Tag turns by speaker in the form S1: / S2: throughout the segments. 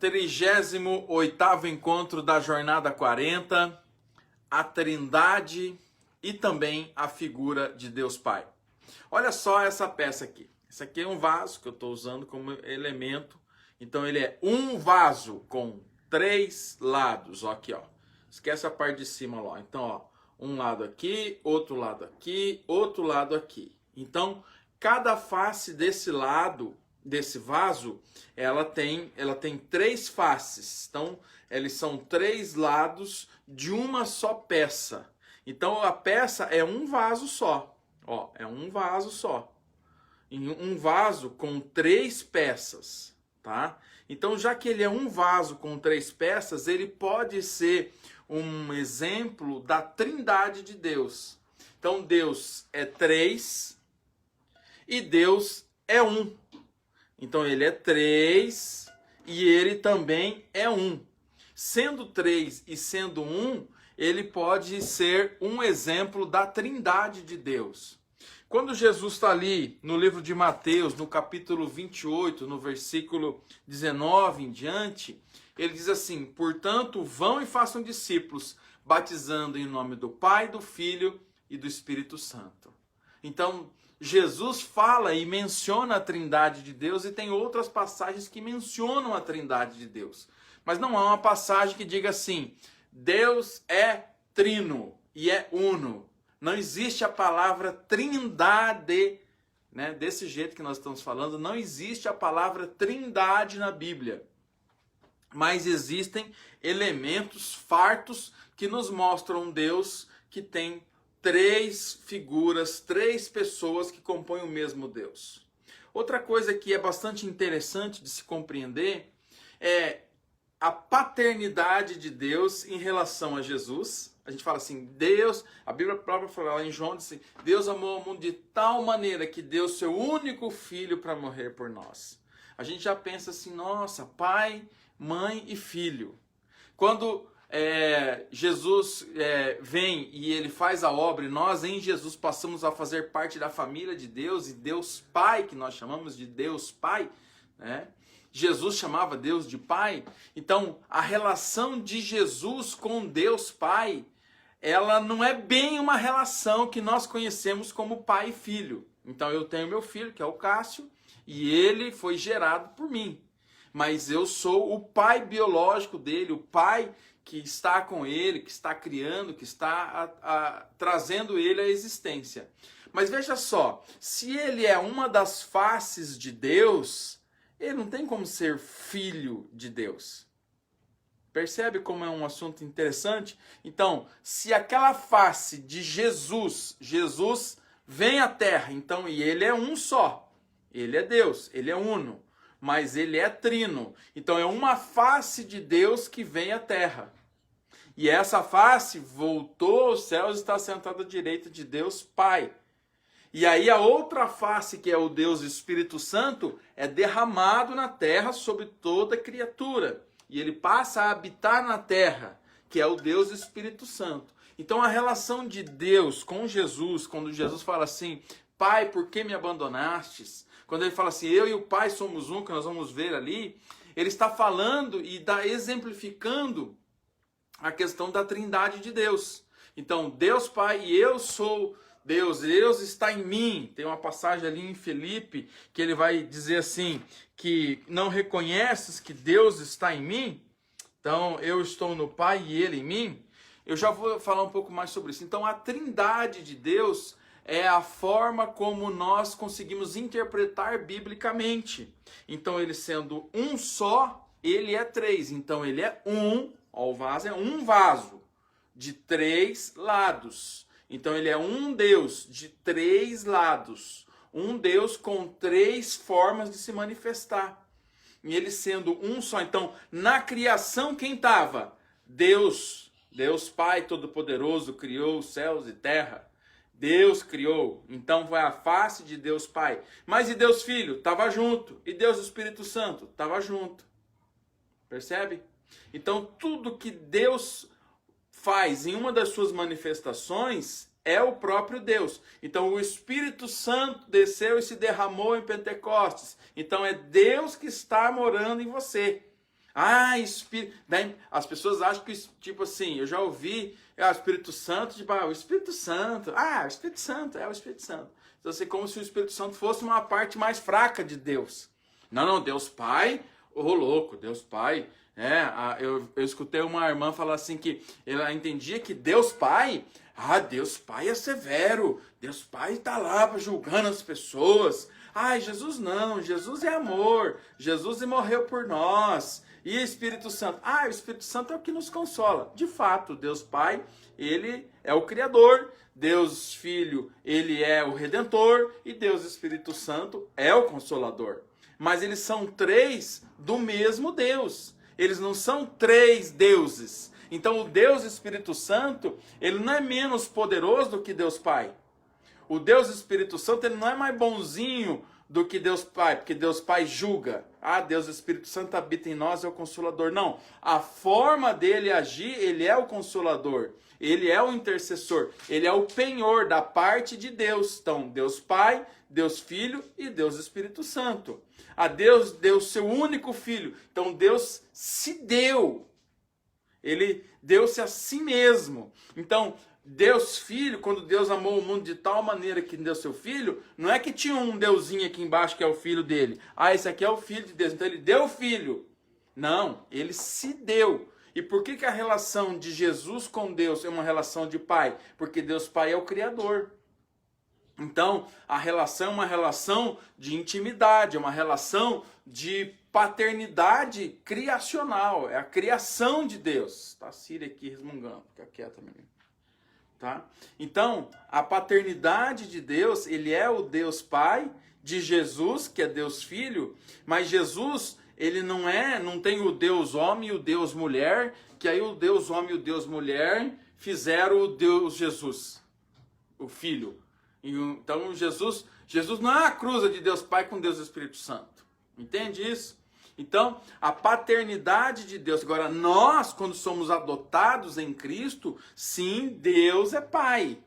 S1: 38º encontro da Jornada 40, a Trindade e também a figura de Deus Pai. Olha só essa peça aqui. Esse aqui é um vaso que eu estou usando como elemento. Então ele é um vaso com 3 lados. Ó, aqui, ó. Esquece a parte de cima lá. Então, ó, um lado aqui, outro lado aqui, outro lado aqui. Então, cada face desse lado, desse vaso, ela tem 3 faces. Então, eles são 3 lados de uma só peça. Então, a peça é um vaso só. Ó, é um vaso só. Um vaso com 3 peças, tá? Então, já que ele é um vaso com 3 peças, ele pode ser um exemplo da Trindade de Deus. Então, Deus é 3 e Deus é 1. Então, ele é 3 e ele também é 1. Sendo 3 e sendo 1, ele pode ser um exemplo da Trindade de Deus. Quando Jesus está ali no livro de Mateus, no capítulo 28, no versículo 19 em diante, ele diz assim: portanto, vão e façam discípulos, batizando em nome do Pai, do Filho e do Espírito Santo. Então, Jesus fala e menciona a Trindade de Deus, e tem outras passagens que mencionam a Trindade de Deus. Mas não há uma passagem que diga assim: Deus é trino e é uno. Não existe a palavra trindade, né? Desse jeito que nós estamos falando, não existe a palavra trindade na Bíblia. Mas existem elementos fartos que nos mostram um Deus que tem 3 figuras, 3 pessoas que compõem o mesmo Deus. Outra coisa que é bastante interessante de se compreender é a paternidade de Deus em relação a Jesus. A gente fala assim, Deus, a Bíblia própria fala lá em João, diz assim, Deus amou o mundo de tal maneira que deu seu único filho para morrer por nós. A gente já pensa assim, nossa, pai, mãe e filho. Quando Jesus vem e ele faz a obra, e nós em Jesus passamos a fazer parte da família de Deus, e Deus Pai, que nós chamamos de Deus Pai, né? Jesus chamava Deus de Pai. Então, a relação de Jesus com Deus Pai, ela não é bem uma relação que nós conhecemos como pai e filho. Então, eu tenho meu filho, que é o Cássio, e ele foi gerado por mim. Mas eu sou o pai biológico dele, o pai que está com ele, que está criando, que está trazendo ele à existência. Mas veja só, se ele é uma das faces de Deus, ele não tem como ser filho de Deus. Percebe como é um assunto interessante? Então, se aquela face de Jesus vem à Terra, então, e ele é um só. Ele é Deus, ele é uno, mas ele é trino. Então, é uma face de Deus que vem à Terra. E essa face voltou aos céus e está sentada à direita de Deus Pai. E aí a outra face, que é o Deus Espírito Santo, é derramado na terra sobre toda criatura. E ele passa a habitar na terra, que é o Deus Espírito Santo. Então a relação de Deus com Jesus, quando Jesus fala assim, Pai, por que me abandonastes? Quando ele fala assim, eu e o Pai somos um, que nós vamos ver ali, ele está falando e está exemplificando a questão da Trindade de Deus. Então, Deus Pai e eu sou Deus, Deus está em mim. Tem uma passagem ali em Filipe que ele vai dizer assim, que não reconheces que Deus está em mim? Então, eu estou no Pai e Ele em mim? Eu já vou falar um pouco mais sobre isso. Então, a Trindade de Deus é a forma como nós conseguimos interpretar biblicamente. Então, ele sendo um só, ele é 3. Então, ele é um, ó, o vaso é um vaso de 3 lados. Então ele é um Deus de 3 lados, um Deus com 3 formas de se manifestar. E ele sendo um só. Então, na criação quem estava? Deus, Deus Pai Todo-Poderoso criou os céus e terra. Deus criou. Então foi a face de Deus Pai. Mas e Deus Filho? Estava junto. E Deus Espírito Santo? Estava junto. Percebe? Então tudo que Deus faz em uma das suas manifestações é o próprio Deus. Então o Espírito Santo desceu e se derramou em Pentecostes. Então é Deus que está morando em você. Ah, Espírito. Daí as pessoas acham que, tipo assim, eu já ouvi, o Espírito Santo, tipo, o Espírito Santo. O Espírito Santo, é o Espírito Santo. Então, assim, como se o Espírito Santo fosse uma parte mais fraca de Deus. Não, Deus Pai, louco, Deus Pai. Eu escutei uma irmã falar assim que ela entendia que Deus Pai, Deus Pai é severo, Deus Pai está lá julgando as pessoas. Jesus não, Jesus é amor, Jesus morreu por nós. E Espírito Santo? O Espírito Santo é o que nos consola. De fato, Deus Pai, ele é o Criador, Deus Filho, ele é o Redentor, e Deus Espírito Santo é o Consolador. Mas eles são três do mesmo Deus. Eles não são três deuses. Então o Deus Espírito Santo, ele não é menos poderoso do que Deus Pai. O Deus Espírito Santo, ele não é mais bonzinho do que Deus Pai, porque Deus Pai julga. Deus Espírito Santo habita em nós, é o Consolador. Não, a forma dele agir, ele é o Consolador. Ele é o intercessor, ele é o penhor da parte de Deus. Então, Deus Pai, Deus Filho e Deus Espírito Santo. Deus deu seu único Filho. Então, Deus se deu. Ele deu-se a si mesmo. Então, Deus Filho, quando Deus amou o mundo de tal maneira que deu seu Filho, não é que tinha um deusinho aqui embaixo que é o Filho dele. Esse aqui é o Filho de Deus, então ele deu o Filho. Não, ele se deu. E por que a relação de Jesus com Deus é uma relação de pai? Porque Deus Pai é o Criador. Então, a relação é uma relação de intimidade, é uma relação de paternidade criacional, é a criação de Deus. Tá a Síria aqui resmungando, fica quieta, menino. Tá? Então, a paternidade de Deus, ele é o Deus Pai de Jesus, que é Deus Filho, mas Jesus, ele não tem o Deus Homem e o Deus Mulher, que aí o Deus Homem e o Deus Mulher fizeram o Deus Jesus, o Filho. Então, Jesus não é a cruza de Deus Pai com Deus Espírito Santo. Entende isso? Então, a paternidade de Deus. Agora, nós, quando somos adotados em Cristo, sim, Deus é Pai.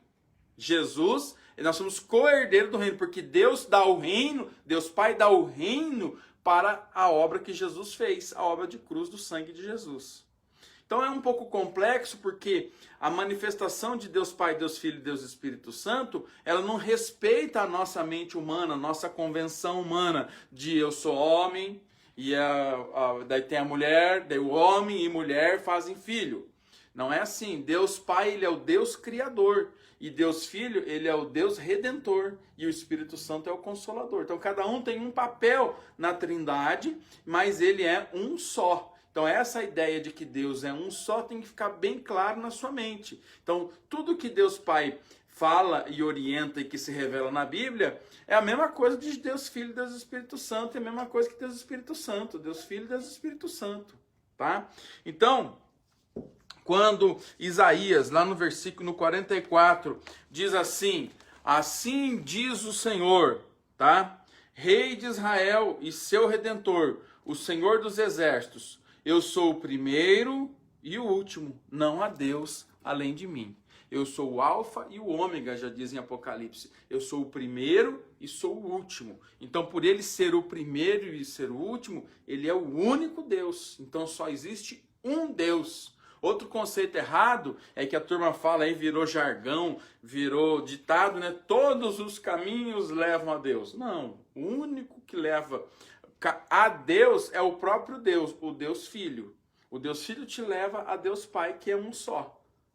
S1: Jesus, nós somos co-herdeiros do reino, porque Deus dá o reino, Deus Pai dá o reino para a obra que Jesus fez, a obra de cruz do sangue de Jesus. Então é um pouco complexo, porque a manifestação de Deus Pai, Deus Filho e Deus Espírito Santo, ela não respeita a nossa mente humana, a nossa convenção humana de eu sou homem, e daí tem a mulher, daí o homem e mulher fazem filho. Não é assim. Deus Pai, ele é o Deus Criador. E Deus Filho, ele é o Deus Redentor. E o Espírito Santo é o Consolador. Então cada um tem um papel na Trindade, mas ele é um só. Então essa ideia de que Deus é um só tem que ficar bem claro na sua mente. Então tudo que Deus Pai fala e orienta e que se revela na Bíblia, é a mesma coisa de Deus Filho e Deus Espírito Santo, é a mesma coisa que Deus Espírito Santo, Deus Filho e Deus Espírito Santo, tá? Então, quando Isaías, lá no versículo 44, diz assim, assim diz o Senhor, tá? Rei de Israel e seu Redentor, o Senhor dos Exércitos, eu sou o primeiro e o último, não há Deus além de mim. Eu sou o alfa e o ômega, já diz em Apocalipse. Eu sou o primeiro e sou o último. Então, por ele ser o primeiro e ser o último, ele é o único Deus. Então, só existe um Deus. Outro conceito errado é que a turma fala aí, virou jargão, virou ditado, né? Todos os caminhos levam a Deus. Não, o único que leva a Deus é o próprio Deus, o Deus Filho. O Deus Filho te leva a Deus Pai, que é um só.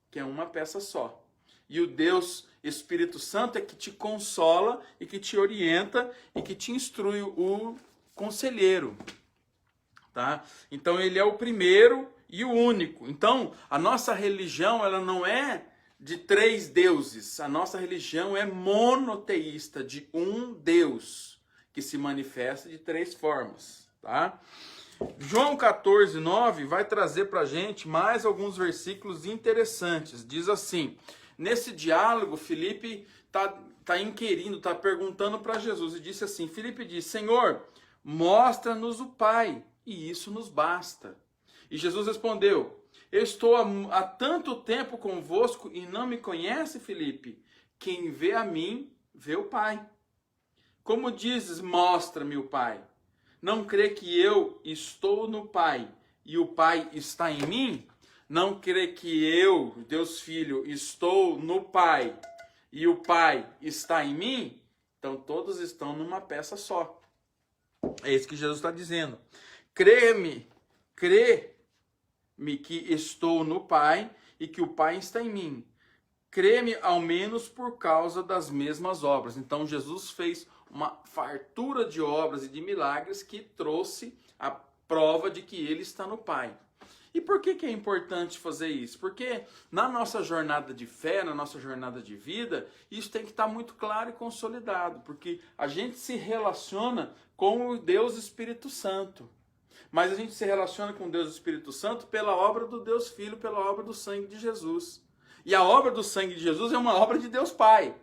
S1: Que é uma peça só. E o Deus Espírito Santo é que te consola e que te orienta e que te instrui, o conselheiro. Tá? Então ele é o primeiro e o único. Então a nossa religião, ela não é de três deuses. A nossa religião é monoteísta, de um Deus, que se manifesta de três formas. Tá? João 14, 9 vai trazer para a gente mais alguns versículos interessantes. Diz assim, nesse diálogo, Filipe está inquirindo, está perguntando para Jesus. E disse assim, Filipe diz, Senhor, mostra-nos o Pai, e isso nos basta. E Jesus respondeu, eu estou há tanto tempo convosco e não me conhece, Filipe? Quem vê a mim, vê o Pai. Como dizes, mostra-me o Pai? Não crê que eu estou no Pai e o Pai está em mim, não crê que eu, Deus Filho, estou no Pai e o Pai está em mim, então todos estão numa peça só. É isso que Jesus está dizendo. Crê-me que estou no Pai e que o Pai está em mim. Crê-me ao menos por causa das mesmas obras. Então Jesus fez uma fartura de obras e de milagres que trouxe a prova de que ele está no Pai. E por que é importante fazer isso? Porque na nossa jornada de fé, na nossa jornada de vida, isso tem que estar muito claro e consolidado, porque a gente se relaciona com o Deus Espírito Santo. Mas a gente se relaciona com Deus Espírito Santo pela obra do Deus Filho, pela obra do sangue de Jesus. E a obra do sangue de Jesus é uma obra de Deus Pai.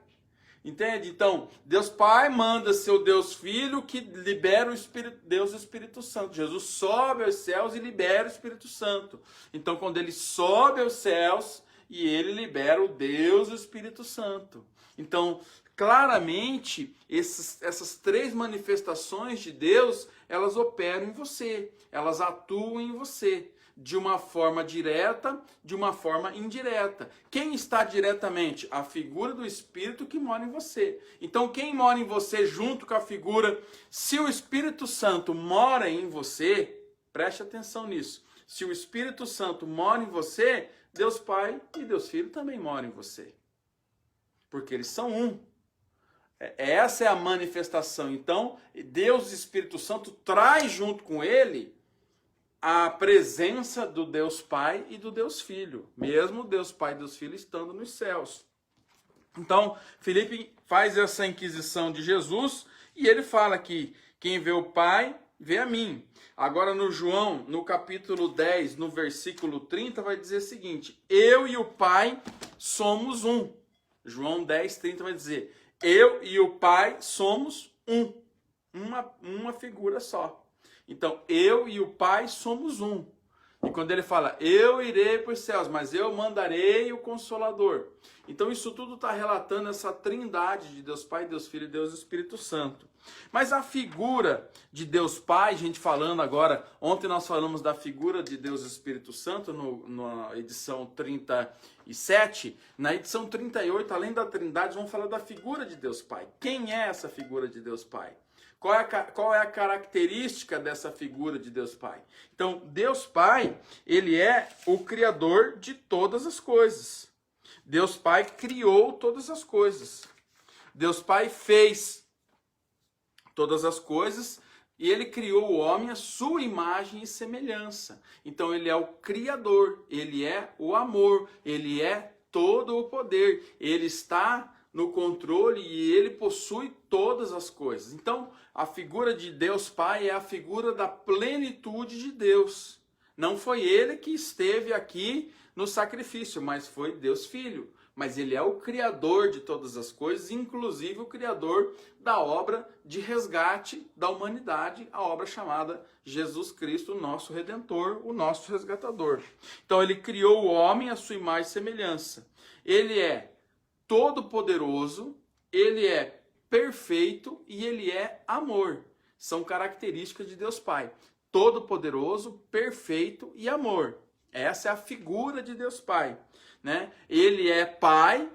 S1: Entende? Então, Deus Pai manda seu Deus Filho que libera o Espírito, Deus Espírito Santo. Jesus sobe aos céus e libera o Espírito Santo. Então, quando ele sobe aos céus e ele libera o Deus Espírito Santo. Então, claramente, essas três manifestações de Deus, elas operam em você, elas atuam em você. De uma forma direta, de uma forma indireta. Quem está diretamente? A figura do Espírito que mora em você. Então, quem mora em você junto com a figura, se o Espírito Santo mora em você, preste atenção nisso. Se o Espírito Santo mora em você, Deus Pai e Deus Filho também moram em você. Porque eles são um. Essa é a manifestação. Então, Deus e Espírito Santo traz junto com ele a presença do Deus Pai e do Deus Filho, mesmo Deus Pai e Deus Filho estando nos céus. Então, Filipe faz essa inquisição de Jesus e ele fala que quem vê o Pai, vê a mim. Agora no João, no capítulo 10, no versículo 30, vai dizer o seguinte: eu e o Pai somos um. João 10, 30 vai dizer: eu e o Pai somos um. Uma figura só. Então, eu e o Pai somos um. E quando ele fala, eu irei para os céus, mas eu mandarei o Consolador. Então, isso tudo está relatando essa trindade de Deus Pai, Deus Filho e Deus Espírito Santo. Mas a figura de Deus Pai, gente falando agora, ontem nós falamos da figura de Deus Espírito Santo na edição 37. Na edição 38, além da trindade, vamos falar da figura de Deus Pai. Quem é essa figura de Deus Pai? Qual é a característica dessa figura de Deus Pai? Então, Deus Pai, ele é o criador de todas as coisas. Deus Pai criou todas as coisas. Deus Pai fez todas as coisas e ele criou o homem à sua imagem e semelhança. Então, ele é o criador, ele é o amor, ele é todo o poder. Ele está no controle e ele possui todas as coisas. Então, a figura de Deus Pai é a figura da plenitude de Deus. Não foi ele que esteve aqui no sacrifício, mas foi Deus Filho. Mas ele é o criador de todas as coisas, inclusive o criador da obra de resgate da humanidade, a obra chamada Jesus Cristo, o nosso Redentor, o nosso resgatador. Então, ele criou o homem à sua imagem e semelhança. Ele é todo-poderoso, ele é perfeito e ele é amor. São características de Deus Pai. Todo-poderoso, perfeito e amor. Essa é a figura de Deus Pai, né? Ele é Pai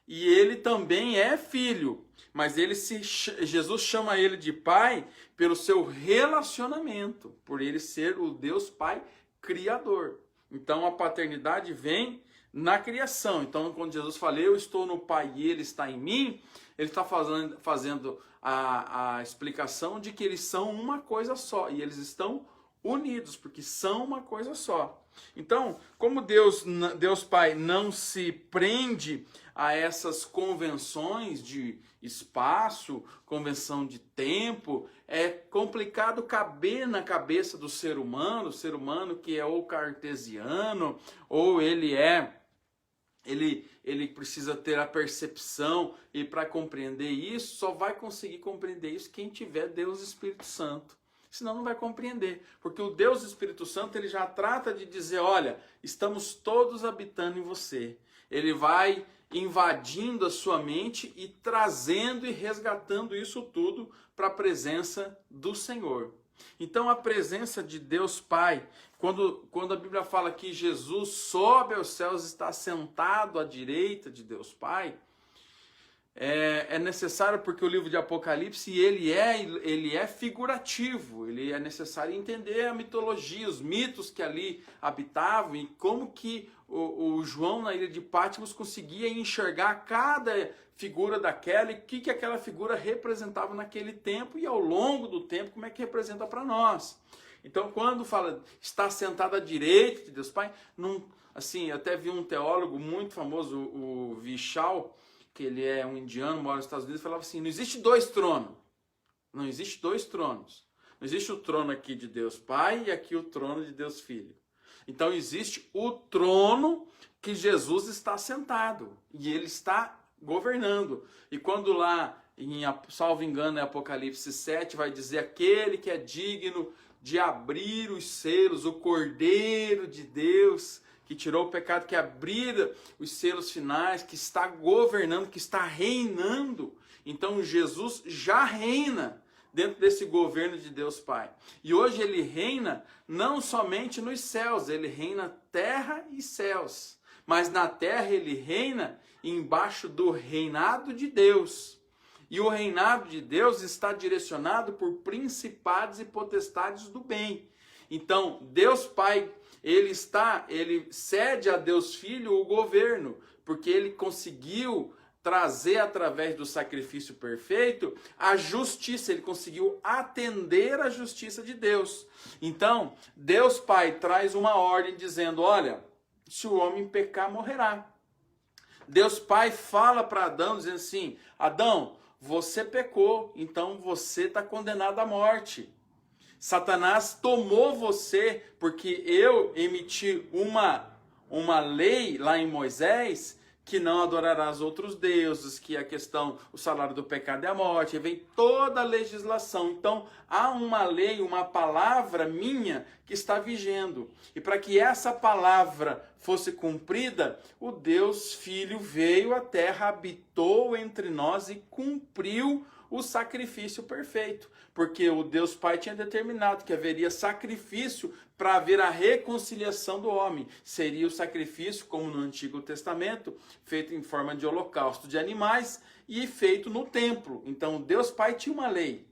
S1: e ele também é Filho. Mas Jesus chama ele de Pai pelo seu relacionamento, por ele ser o Deus Pai Criador. Então a paternidade vem na criação. Então, quando Jesus fala, eu estou no Pai e ele está em mim, ele está fazendo a explicação de que eles são uma coisa só. E eles estão unidos, porque são uma coisa só. Então, como Deus Pai não se prende a essas convenções de espaço, convenção de tempo, é complicado caber na cabeça do ser humano que é ou cartesiano, ou ele precisa ter a percepção, e para compreender isso, só vai conseguir compreender isso quem tiver Deus Espírito Santo. Senão não vai compreender, porque o Deus Espírito Santo ele já trata de dizer, olha, estamos todos habitando em você. Ele vai invadindo a sua mente e trazendo e resgatando isso tudo para a presença do Senhor. Então a presença de Deus Pai, quando a Bíblia fala que Jesus sobe aos céus, está sentado à direita de Deus Pai, é necessário porque o livro de Apocalipse ele é figurativo, ele é necessário entender a mitologia, os mitos que ali habitavam e como que o João na ilha de Patmos conseguia enxergar cada figura daquela e o que aquela figura representava naquele tempo e ao longo do tempo como é que representa para nós. Então quando fala está sentado à direita de Deus Pai, não, assim, até vi um teólogo muito famoso, o Vishal, que ele é um indiano, mora nos Estados Unidos, falava assim, não existe dois tronos. Não existe dois tronos. Não existe o trono aqui de Deus Pai e aqui o trono de Deus Filho. Então existe o trono que Jesus está sentado e ele está governando. E quando lá, salvo engano, em Apocalipse 7, vai dizer aquele que é digno de abrir os selos, o Cordeiro de Deus, que tirou o pecado, que abriu os selos finais, que está governando, que está reinando. Então Jesus já reina dentro desse governo de Deus Pai. E hoje ele reina não somente nos céus, ele reina terra e céus. Mas na terra ele reina embaixo do reinado de Deus. E o reinado de Deus está direcionado por principados e potestades do bem. Então, Deus Pai, ele cede a Deus Filho o governo, porque ele conseguiu trazer através do sacrifício perfeito a justiça, ele conseguiu atender a justiça de Deus. Então, Deus Pai traz uma ordem dizendo, olha, se o homem pecar, morrerá. Deus Pai fala para Adão, dizendo assim, Adão, você pecou, então você está condenado à morte. Satanás tomou você, porque eu emiti uma lei lá em Moisés, que não adorarás outros deuses, que a questão, o salário do pecado é a morte, e vem toda a legislação. Então, há uma lei, uma palavra minha que está vigendo. E para que essa palavra fosse cumprida, o Deus Filho veio à terra, habitou entre nós e cumpriu o sacrifício perfeito. Porque o Deus Pai tinha determinado que haveria sacrifício para haver a reconciliação do homem. Seria o sacrifício, como no Antigo Testamento, feito em forma de holocausto de animais e feito no templo. Então Deus Pai tinha uma lei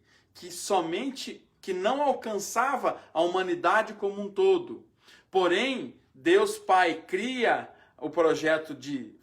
S1: que não alcançava a humanidade como um todo. Porém, Deus Pai cria o projeto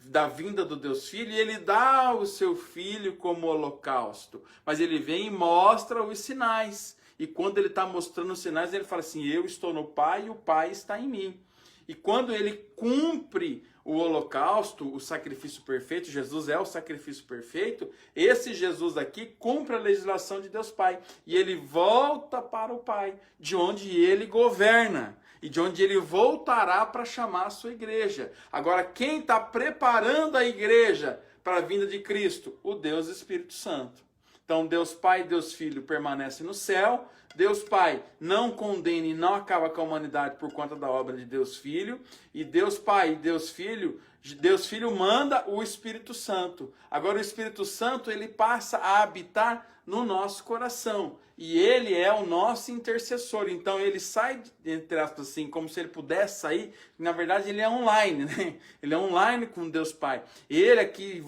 S1: da vinda do Deus Filho, e ele dá o seu Filho como holocausto. Mas ele vem e mostra os sinais. E quando ele está mostrando os sinais, ele fala assim, eu estou no Pai e o Pai está em mim. E quando ele cumpre o holocausto, o sacrifício perfeito, Jesus é o sacrifício perfeito, esse Jesus aqui cumpre a legislação de Deus Pai. E ele volta para o Pai, de onde ele governa. E de onde ele voltará para chamar a sua igreja. Agora, quem está preparando a igreja para a vinda de Cristo? O Deus Espírito Santo. Então, Deus Pai e Deus Filho permanecem no céu. Deus Pai não condena e não acaba com a humanidade por conta da obra de Deus Filho. E Deus Pai e Deus Filho manda o Espírito Santo. Agora, o Espírito Santo, ele passa a habitar no nosso coração. E ele é o nosso intercessor. Então ele sai, entre aspas assim, como se ele pudesse sair. Na verdade ele é online, né? Ele é online com Deus Pai. Ele aqui,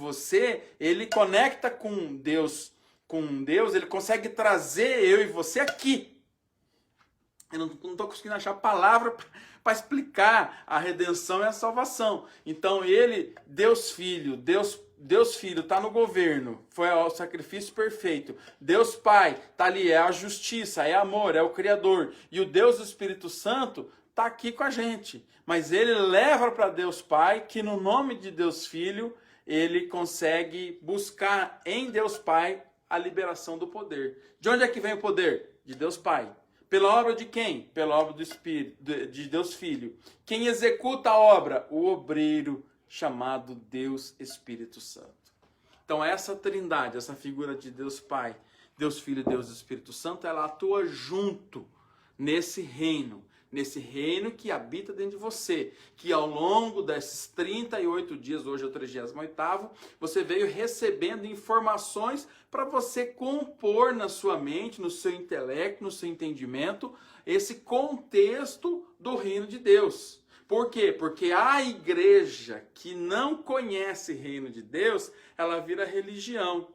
S1: ele conecta com Deus, ele consegue trazer eu e você aqui. Eu não estou conseguindo achar palavra para explicar a redenção e a salvação. Então ele, Deus Filho está no governo, foi o sacrifício perfeito. Deus Pai está ali, é a justiça, é amor, é o Criador. E o Deus do Espírito Santo está aqui com a gente. Mas ele leva para Deus Pai, que no nome de Deus Filho, ele consegue buscar em Deus Pai a liberação do poder. De onde é que vem o poder? De Deus Pai. Pela obra de quem? Pela obra do Espírito, de Deus Filho. Quem executa a obra? O obreiro, chamado Deus Espírito Santo. Então essa trindade, essa figura de Deus Pai, Deus Filho e Deus Espírito Santo, ela atua junto nesse reino, nesse reino que habita dentro de você, que ao longo desses 38 dias, hoje é o 38º, você veio recebendo informações para você compor na sua mente, no seu intelecto, no seu entendimento, esse contexto do reino de Deus. Por quê? Porque a igreja que não conhece o reino de Deus, ela vira religião.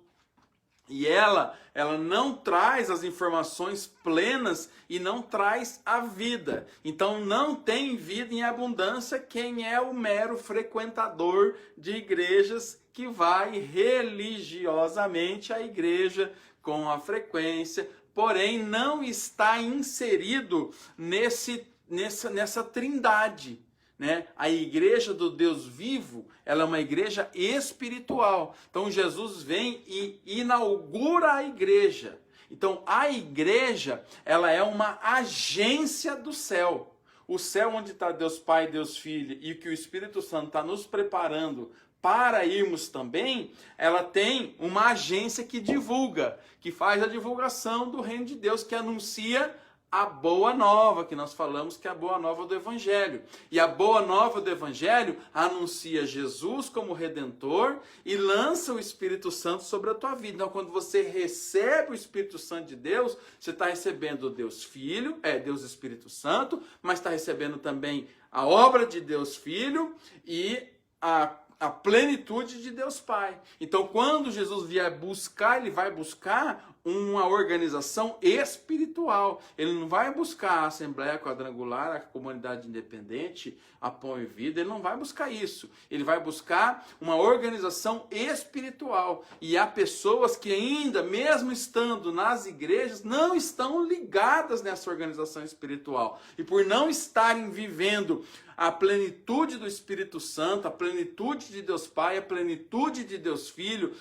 S1: E ela não traz as informações plenas e não traz a vida. Então não tem vida em abundância quem é o mero frequentador de igrejas que vai religiosamente à igreja com a frequência, porém não está inserido nessa trindade. Né? A igreja do Deus vivo, ela é uma igreja espiritual. Então Jesus vem e inaugura a igreja. Então a igreja, ela é uma agência do céu. O céu onde está Deus Pai, Deus Filho e que o Espírito Santo está nos preparando para irmos também, ela tem uma agência que divulga, que faz a divulgação do reino de Deus, que anuncia a boa nova, que nós falamos que é a boa nova do Evangelho. E a boa nova do Evangelho anuncia Jesus como Redentor e lança o Espírito Santo sobre a tua vida. Então, quando você recebe o Espírito Santo de Deus, você está recebendo o Deus Filho, Deus Espírito Santo, mas está recebendo também a obra de Deus Filho e a plenitude de Deus Pai. Então, quando Jesus vier buscar, ele vai buscar uma organização espiritual. Ele não vai buscar a Assembleia Quadrangular, a Comunidade Independente, a Pão e Vida. Ele não vai buscar isso. Ele vai buscar uma organização espiritual. E há pessoas que ainda, mesmo estando nas igrejas, não estão ligadas nessa organização espiritual. E por não estarem vivendo a plenitude do Espírito Santo, a plenitude de Deus Pai, a plenitude de Deus Filho,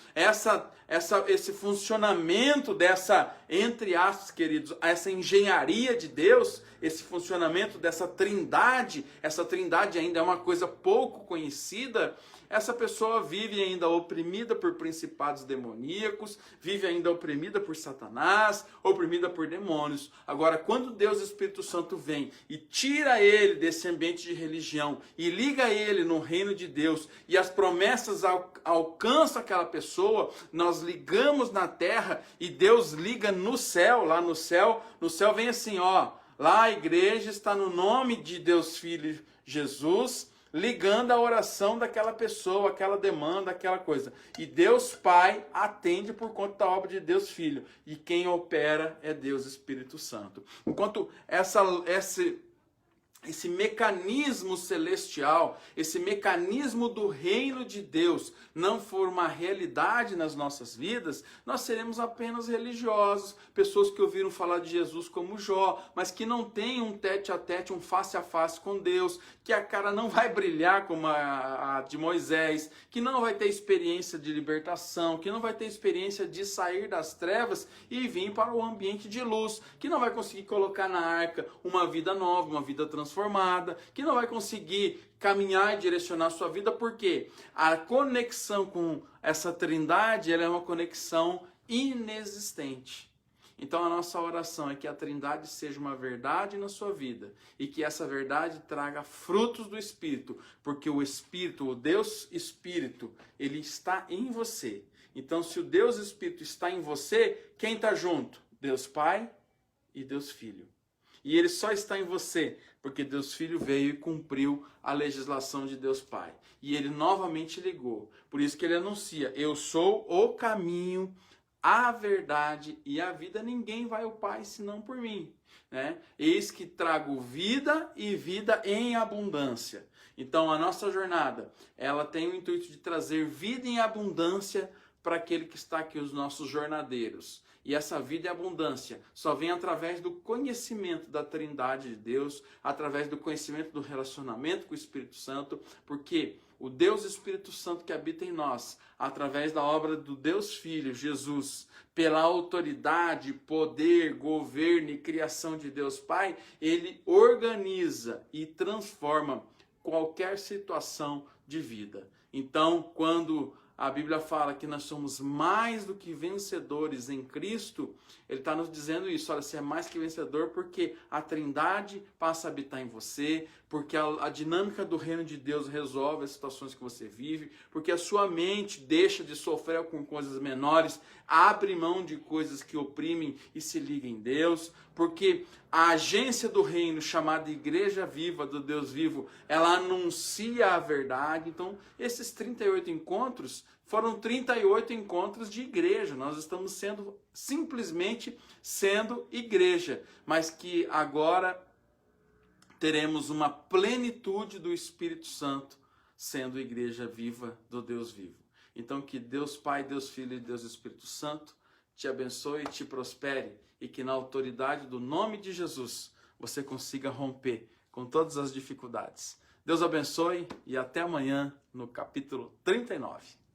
S1: esse funcionamento dessa, entre aspas, queridos, essa engenharia de Deus, esse funcionamento dessa trindade, essa trindade ainda é uma coisa pouco conhecida, essa pessoa vive ainda oprimida por principados demoníacos, vive ainda oprimida por Satanás, oprimida por demônios. Agora, quando Deus Espírito Santo vem e tira ele desse ambiente de religião e liga ele no reino de Deus e as promessas alcançam aquela pessoa, nós ligamos na terra e Deus liga no céu. Lá no céu vem assim, ó, lá a igreja está no nome de Deus Filho Jesus, ligando a oração daquela pessoa, aquela demanda, aquela coisa. E Deus Pai atende por conta da obra de Deus Filho. E quem opera é Deus Espírito Santo. Enquanto esse mecanismo celestial, esse mecanismo do reino de Deus não for uma realidade nas nossas vidas, nós seremos apenas religiosos, pessoas que ouviram falar de Jesus como Jó, mas que não têm um tete a tete, um face a face com Deus, que a cara não vai brilhar como a de Moisés, que não vai ter experiência de libertação, que não vai ter experiência de sair das trevas e vir para o ambiente de luz, que não vai conseguir colocar na arca uma vida nova, uma vida transformada, que não vai conseguir caminhar e direcionar a sua vida, porque a conexão com essa trindade, ela é uma conexão inexistente. Então a nossa oração é que a trindade seja uma verdade na sua vida e que essa verdade traga frutos do Espírito, porque o Espírito, o Deus Espírito, ele está em você. Então se o Deus Espírito está em você, quem está junto? Deus Pai e Deus Filho. E ele só está em você porque Deus Filho veio e cumpriu a legislação de Deus Pai. E ele novamente ligou. Por isso que ele anuncia, eu sou o caminho, a verdade e a vida. Ninguém vai ao Pai senão por mim. Né? Eis que trago vida e vida em abundância. Então a nossa jornada, ela tem o intuito de trazer vida em abundância para aquele que está aqui, os nossos jornadeiros. E essa vida e abundância só vem através do conhecimento da trindade de Deus, através do conhecimento do relacionamento com o Espírito Santo, porque o Deus Espírito Santo que habita em nós, através da obra do Deus Filho, Jesus, pela autoridade, poder, governo e criação de Deus Pai, ele organiza e transforma qualquer situação de vida. Então, quando a Bíblia fala que nós somos mais do que vencedores em Cristo, ele está nos dizendo isso. Olha, você é mais que vencedor porque a Trindade passa a habitar em você, porque a dinâmica do reino de Deus resolve as situações que você vive, porque a sua mente deixa de sofrer com coisas menores, abre mão de coisas que oprimem e se liga em Deus, porque a agência do reino, chamada Igreja Viva do Deus Vivo, ela anuncia a verdade. Então, esses 38 encontros foram 38 encontros de igreja. Nós estamos simplesmente sendo igreja, mas que agora teremos uma plenitude do Espírito Santo, sendo igreja viva do Deus vivo. Então, que Deus Pai, Deus Filho e Deus Espírito Santo te abençoe e te prospere, e que na autoridade do nome de Jesus você consiga romper com todas as dificuldades. Deus abençoe e até amanhã no capítulo 39.